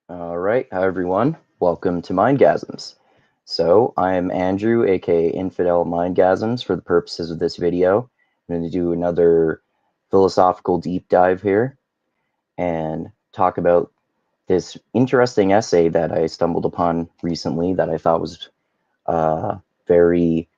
All right, hi everyone. Welcome to Mindgasms. So I'm Andrew, aka Infidel Mindgasms. For the purposes of this video, I'm going to do another philosophical deep dive here and talk about this interesting essay that I stumbled upon recently that I thought was uh, very,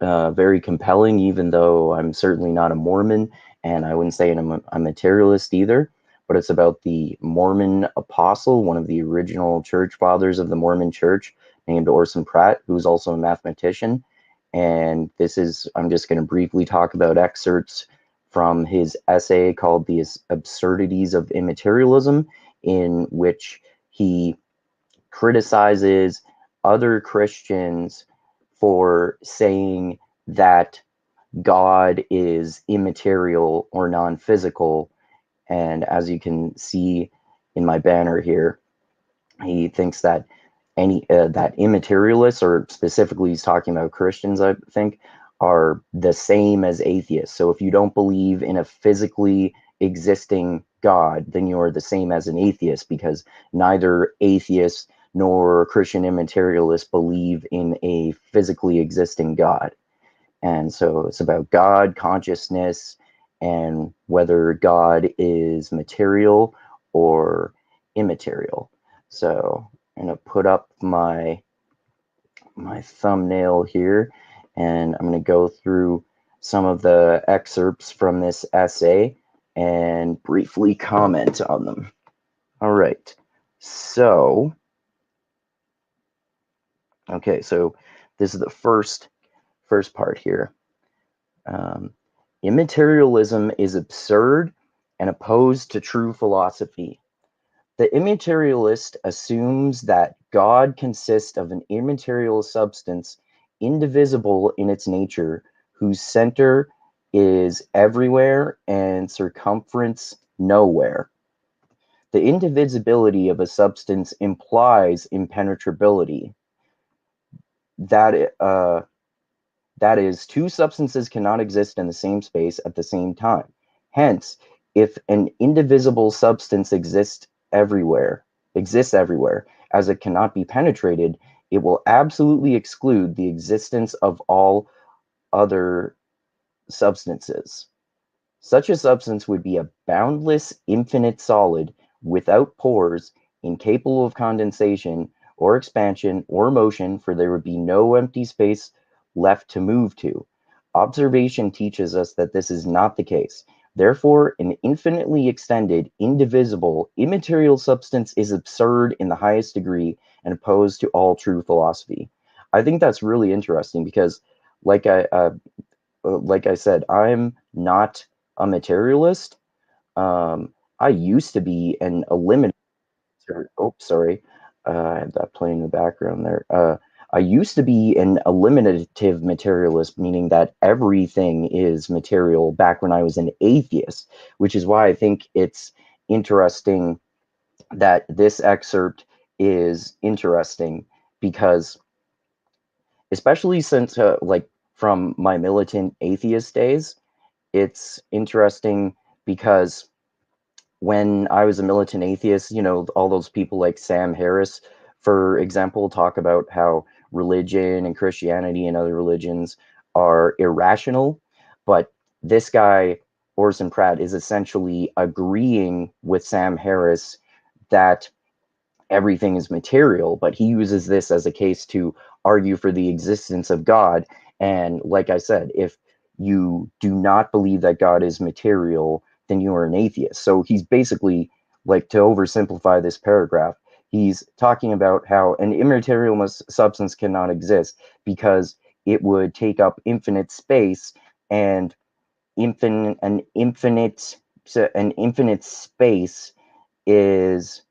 very compelling, even though I'm certainly not a Mormon, and I wouldn't say I'm a materialist either. But it's about the Mormon apostle, one of the original church fathers of the Mormon church, named Orson Pratt, who's also a mathematician. And I'm just going to briefly talk about excerpts from his essay called The Absurdities of Immaterialism, in which he criticizes other Christians for saying that God is immaterial or non-physical. And as you can see in my banner here, he thinks that that immaterialists, or specifically he's talking about Christians, I think, are the same as atheists. So if you don't believe in a physically existing God, then you're the same as an atheist, because neither atheists nor Christian immaterialists believe in a physically existing God. And so it's about God, consciousness, and whether God is material or immaterial. So I'm going to put up my thumbnail here, and I'm going to go through some of the excerpts from this essay and briefly comment on them. All right. So, okay, so this is the first part here. Um, Immaterialism is absurd and opposed to true philosophy. The immaterialist assumes that God consists of an immaterial substance, indivisible in its nature, whose center is everywhere and circumference nowhere. The indivisibility of a substance implies impenetrability. That That is, two substances cannot exist in the same space at the same time. Hence, if an indivisible substance exists everywhere, as it cannot be penetrated, it will absolutely exclude the existence of all other substances. Such a substance would be a boundless, infinite solid without pores, incapable of condensation or expansion or motion, for there would be no empty space left to move to. Observation teaches us that this is not the case. Therefore, an infinitely extended, indivisible, immaterial substance is absurd in the highest degree and opposed to all true philosophy. I think that's really interesting because, like like I said, I'm not a materialist. I used to be an eliminator. Oh, sorry. I had that playing in the background there. I used to be an eliminative materialist, meaning that everything is material back when I was an atheist, which is why I think it's interesting that this excerpt is interesting, because especially since like from my militant atheist days, it's interesting because when I was a militant atheist, all those people like Sam Harris, for example, talk about how religion and Christianity and other religions are irrational. But this guy, Orson Pratt, is essentially agreeing with Sam Harris that everything is material, but he uses this as a case to argue for the existence of God. And like I said, if you do not believe that God is material, then you are an atheist. So he's basically, like, to oversimplify this paragraph, he's talking about how an immaterial substance cannot exist because it would take up infinite space, and an infinite space is,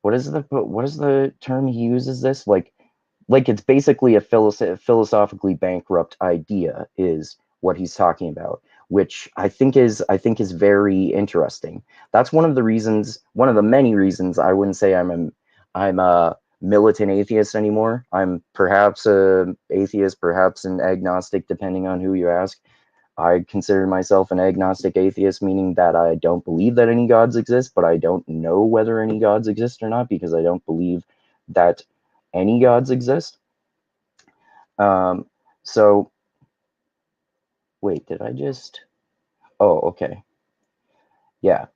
what is the term he uses this, like it's basically a philosophically bankrupt idea is what he's talking about, which I think is very interesting. That's one of the many reasons I wouldn't say I'm a militant atheist anymore. I'm perhaps a atheist, perhaps an agnostic, depending on who you ask. I consider myself an agnostic atheist, meaning that I don't believe that any gods exist, but I don't know whether any gods exist or not because I don't believe that any gods exist. So, wait, did I just... Oh, okay. Yeah.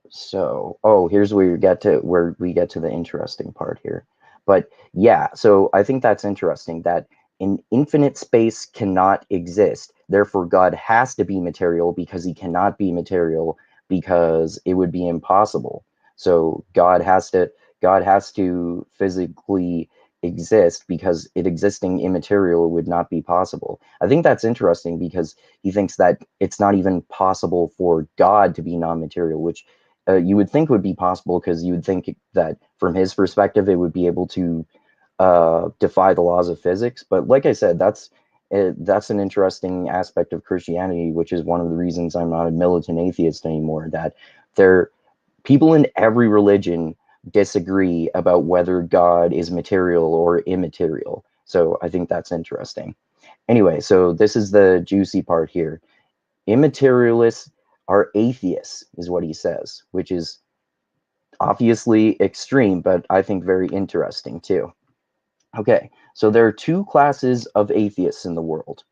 So, here's where we get to the interesting part here. But yeah, so I think that's interesting that an infinite space cannot exist. Therefore, God has to be material because he cannot be material because it would be impossible. So God has to physically exist because it existing immaterial would not be possible. I think that's interesting because he thinks that it's not even possible for God to be non-material, which you would think would be possible because you would think that from his perspective it would be able to defy the laws of physics. But like I said, that's an interesting aspect of Christianity, which is one of the reasons I'm not a militant atheist anymore. That people in every religion disagree about whether God is material or immaterial. So I think that's interesting. Anyway, so this is the juicy part here. Immaterialists are atheists, is what he says, which is obviously extreme, but I think very interesting too. Okay, so there are two classes of atheists in the world.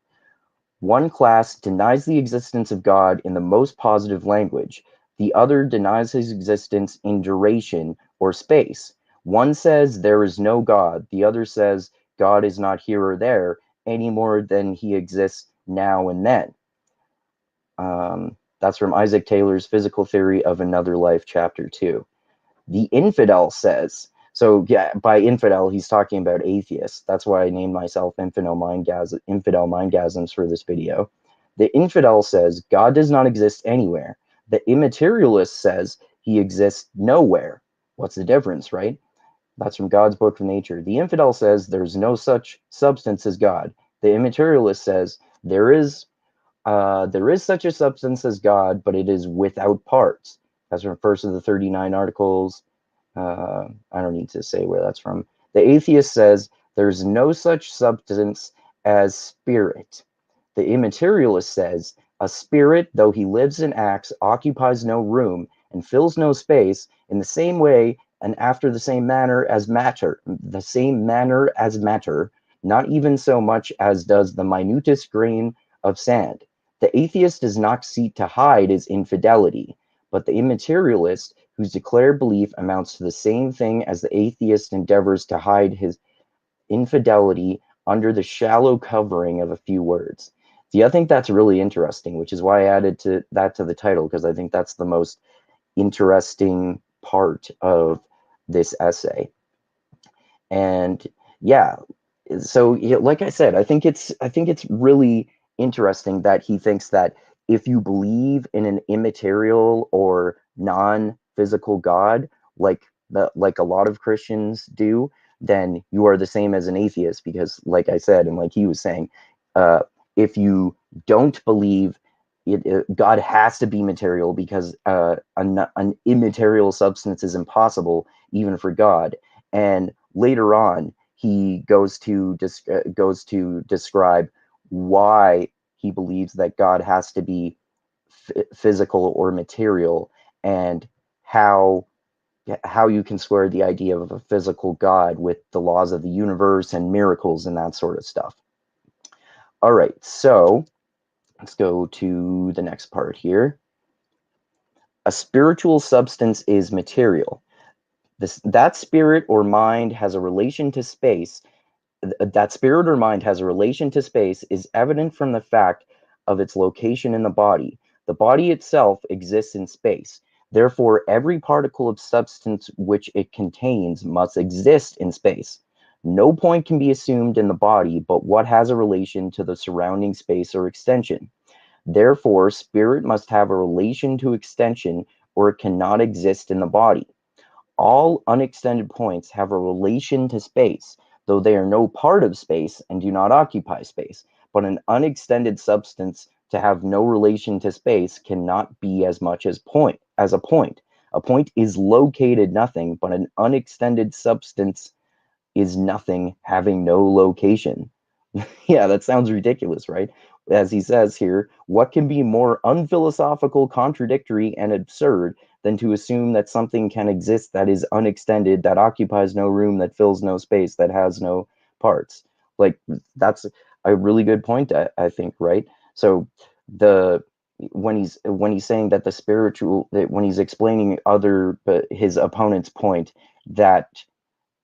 One class denies the existence of God in the most positive language. The other denies his existence in duration or space. One says there is no God. The other says God is not here or there any more than he exists now and then. That's from Isaac Taylor's Physical Theory of Another Life, Chapter 2. The infidel says, so yeah, by infidel, he's talking about atheists. That's why I named myself Infidel Mindgasms for this video. The infidel says God does not exist anywhere. The immaterialist says he exists nowhere. What's the difference, right? That's from God's Book of Nature. The infidel says there's no such substance as God. The immaterialist says there is such a substance as God, but it is without parts. That's from first of the 39 articles. I don't need to say where that's from. The atheist says there's no such substance as spirit. The immaterialist says a spirit, though he lives and acts, occupies no room and fills no space in the same way and after the same manner as matter, not even so much as does the minutest grain of sand. The atheist does not seek to hide his infidelity, but the immaterialist, whose declared belief amounts to the same thing as the atheist endeavors to hide his infidelity under the shallow covering of a few words. See, I think that's really interesting, which is why I added that to the title, because I think that's the most interesting part of this essay. And yeah, so like I said, I think it's really interesting that he thinks that if you believe in an immaterial or non-physical God, like a lot of Christians do, then you are the same as an atheist. Because, like I said, and like he was saying, if you don't believe God has to be material because an immaterial substance is impossible even for God. And later on, he goes to describe why he believes that God has to be physical or material, and how you can square the idea of a physical God with the laws of the universe and miracles and that sort of stuff. All right, so let's go to the next part here. A spiritual substance is material. That spirit or mind has a relation to space. That spirit or mind has a relation to space is evident from the fact of its location in the body. The body itself exists in space. Therefore, every particle of substance which it contains must exist in space. No point can be assumed in the body but what has a relation to the surrounding space or extension. Therefore, spirit must have a relation to extension or it cannot exist in the body. All unextended points have a relation to space, though they are no part of space and do not occupy space. But an unextended substance to have no relation to space cannot be as much as a point. A point is located nothing, but an unextended substance is nothing having no location. Yeah, that sounds ridiculous, right? as he says here, what can be more unphilosophical, contradictory, and absurd than to assume that something can exist that is unextended, that occupies no room, that fills no space, that has no parts? Like, that's a really good point, I think, right? So the when he's saying that the spiritual, that when he's explaining his opponent's point that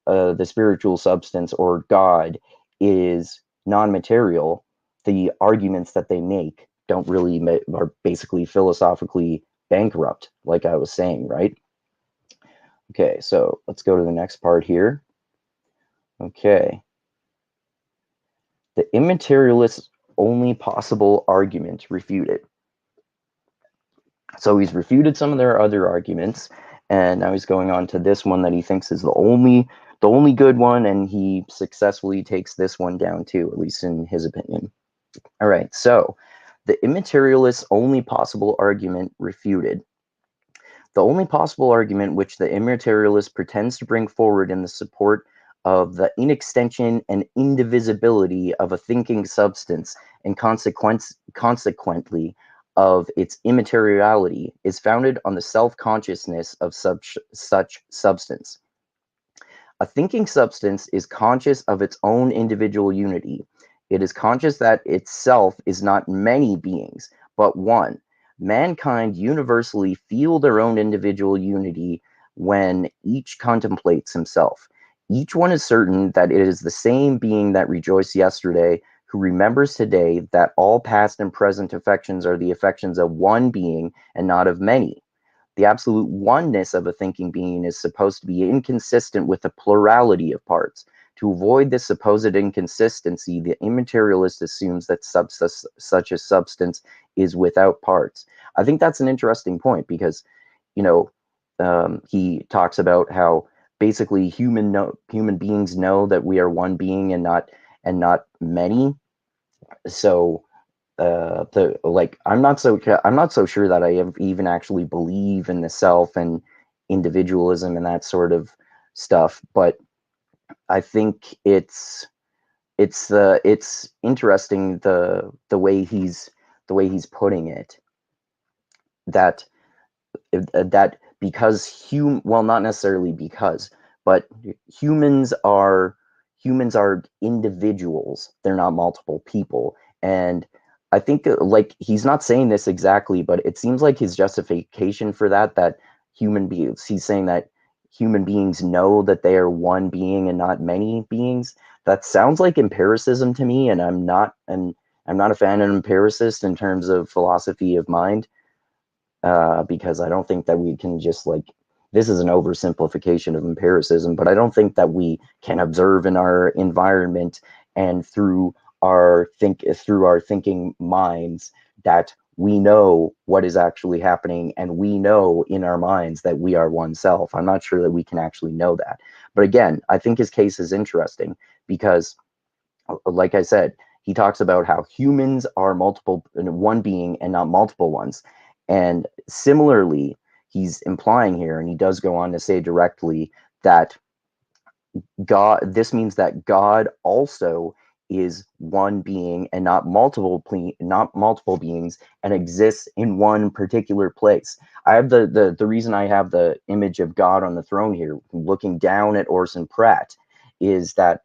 the spiritual substance or God is non-material, the arguments that they make don't really are basically philosophically bankrupt, like I was saying, right? Okay, so let's go to the next part here. Okay. The immaterialist's only possible argument refuted. So he's refuted some of their other arguments, and now he's going on to this one that he thinks is the only good one, and he successfully takes this one down too, at least in his opinion. All right, so the immaterialist's only possible argument refuted. The only possible argument which the immaterialist pretends to bring forward in the support of the inextension and indivisibility of a thinking substance, and consequently of its immateriality, is founded on the self-consciousness of such substance. A thinking substance is conscious of its own individual unity. It is conscious that itself is not many beings, but one. Mankind universally feel their own individual unity when each contemplates himself. Each one is certain that it is the same being that rejoiced yesterday, who remembers today that all past and present affections are the affections of one being and not of many. The absolute oneness of a thinking being is supposed to be inconsistent with a plurality of parts. To avoid this supposed inconsistency, the immaterialist assumes that such a substance is without parts. I think that's an interesting point because, you know, he talks about how basically human beings know that we are one being and not many. So I'm not so sure that I even actually believe in the self and individualism and that sort of stuff, but I think it's interesting the way he's putting it, that because well, not necessarily because, but humans are individuals, they're not multiple people. And I think like he's not saying this exactly, but it seems like his justification for that he's saying that human beings know that they are one being and not many beings. That sounds like empiricism to me, and I'm not a fan of empiricist in terms of philosophy of mind, because I don't think that we can just this is an oversimplification of empiricism, but I don't think that we can observe in our environment and through our thinking minds that we know what is actually happening, and we know in our minds that we are one self. I'm not sure that we can actually know that. But again, I think his case is interesting because, like I said, he talks about how humans are one being and not multiple ones. And similarly, he's implying here, and he does go on to say directly, that this means that God also is one being and not multiple beings, and exists in one particular place. I have the reason I have the image of God on the throne here, looking down at Orson Pratt, is that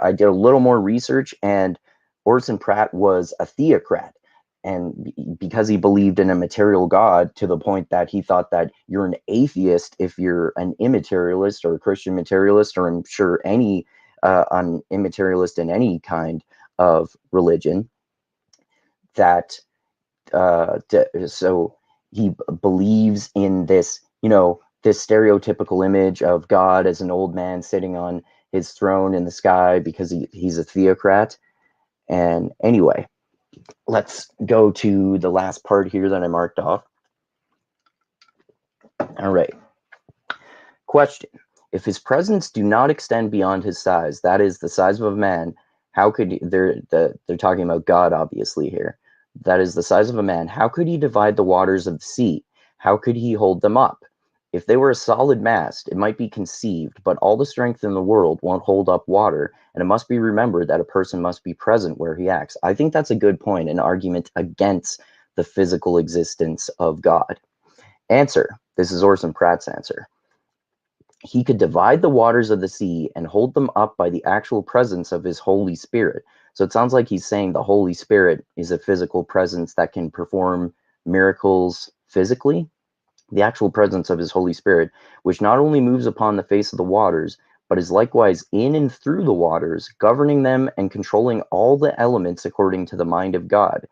I did a little more research, and Orson Pratt was a theocrat. And because he believed in a material God, to the point that he thought that you're an atheist if you're an immaterialist or a Christian materialist, or I'm sure any an immaterialist in any kind of religion, that so he believes in this, this stereotypical image of God as an old man sitting on his throne in the sky because he's a theocrat. And anyway, let's go to the last part here that I marked off. All right. Question. If his presence do not extend beyond his size, that is the size of a man, how could they're talking about God obviously here. That is the size of a man. How could he divide the waters of the sea? How could he hold them up? If they were a solid mast, it might be conceived, but all the strength in the world won't hold up water, and it must be remembered that a person must be present where he acts. I think that's a good point, an argument against the physical existence of God. Answer. This is Orson Pratt's answer. He could divide the waters of the sea and hold them up by the actual presence of his Holy Spirit. So it sounds like he's saying the Holy Spirit is a physical presence that can perform miracles physically. The actual presence of his Holy Spirit, which not only moves upon the face of the waters, but is likewise in and through the waters, governing them and controlling all the elements according to the mind of God.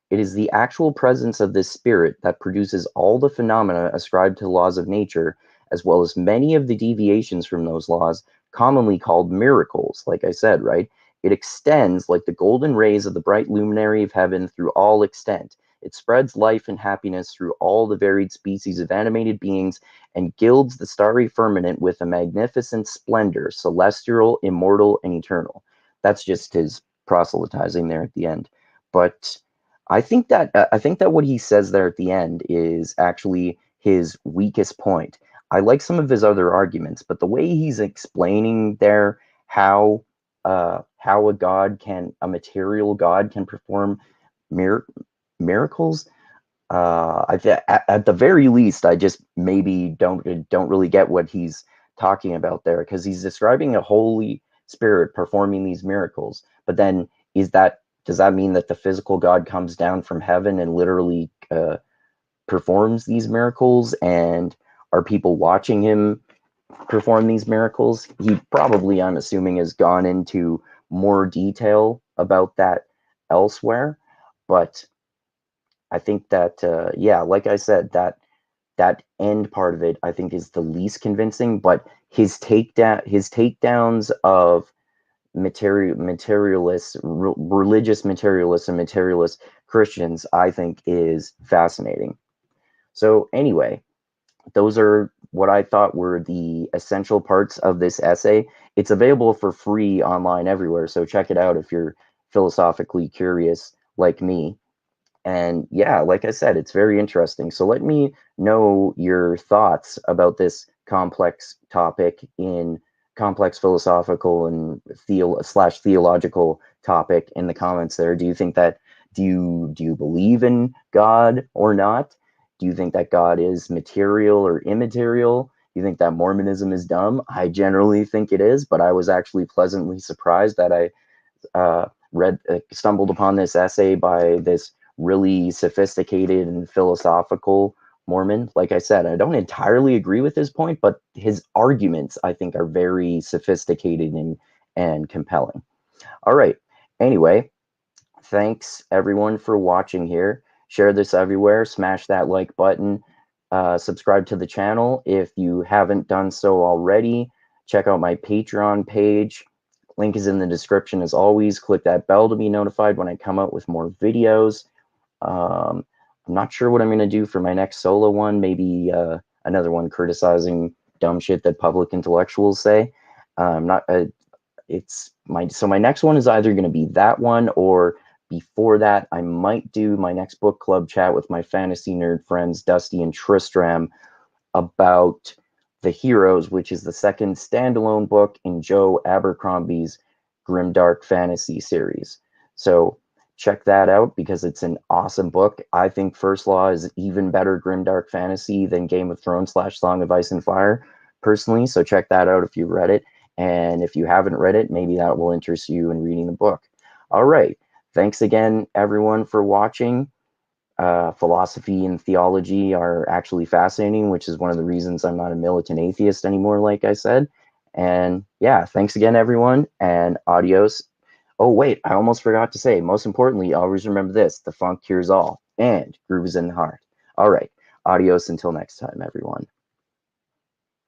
It is the actual presence of this spirit that produces all the phenomena ascribed to the laws of nature, as well as many of the deviations from those laws, commonly called miracles, like I said, right? It extends like the golden rays of the bright luminary of heaven through all extent. It spreads life and happiness through all the varied species of animated beings and gilds the starry firmament with a magnificent splendor, celestial, immortal, and eternal. That's just his proselytizing there at the end. But I think that what he says there at the end is actually his weakest point. I like some of his other arguments, but the way he's explaining there how a material God can perform mir miracles, at the very least, I just maybe don't really get what he's talking about there, because he's describing a Holy Spirit performing these miracles. But then, does that mean that the physical God comes down from heaven and literally performs these miracles? And are people watching him perform these miracles? He probably, I'm assuming, has gone into more detail about that elsewhere. But I think that, yeah, like I said, that end part of it, I think, is the least convincing. But his takedowns of materialists, religious materialists, and materialist Christians, I think, is fascinating. So anyway, those are what I thought were the essential parts of this essay. It's available for free online everywhere, so check it out if you're philosophically curious like me. And yeah, like I said, it's very interesting. So let me know your thoughts about this complex topic in complex philosophical and theological topic in the comments there. Do you think that do you believe in God or not? Do you think that God is material or immaterial? Do you think that Mormonism is dumb? I generally think it is, but I was actually pleasantly surprised that I stumbled upon this essay by this really sophisticated and philosophical Mormon. Like I said, I don't entirely agree with his point, but his arguments, I think, are very sophisticated and compelling. All right. Anyway, thanks everyone for watching here. Share this everywhere. Smash that like button. Subscribe to the channel if you haven't done so already. Check out my Patreon page. Link is in the description as always. Click that bell to be notified when I come out with more videos. I'm not sure what I'm going to do for my next solo one. Maybe another one criticizing dumb shit that public intellectuals say. Not. So my next one is either going to be that one, or before that, I might do my next book club chat with my fantasy nerd friends Dusty and Tristram about The Heroes, which is the second standalone book in Joe Abercrombie's grimdark fantasy series. So check that out because it's an awesome book. I think First Law is even better grimdark fantasy than Game of Thrones / Song of Ice and Fire, personally. So check that out if you read it. And if you haven't read it, maybe that will interest you in reading the book. All right. Thanks again, everyone, for watching. Philosophy and theology are actually fascinating, which is one of the reasons I'm not a militant atheist anymore, like I said. And yeah, thanks again, everyone, and adios. Oh, wait, I almost forgot to say, most importantly, always remember this: the funk cures all, and groove is in the heart. All right, adios until next time, everyone.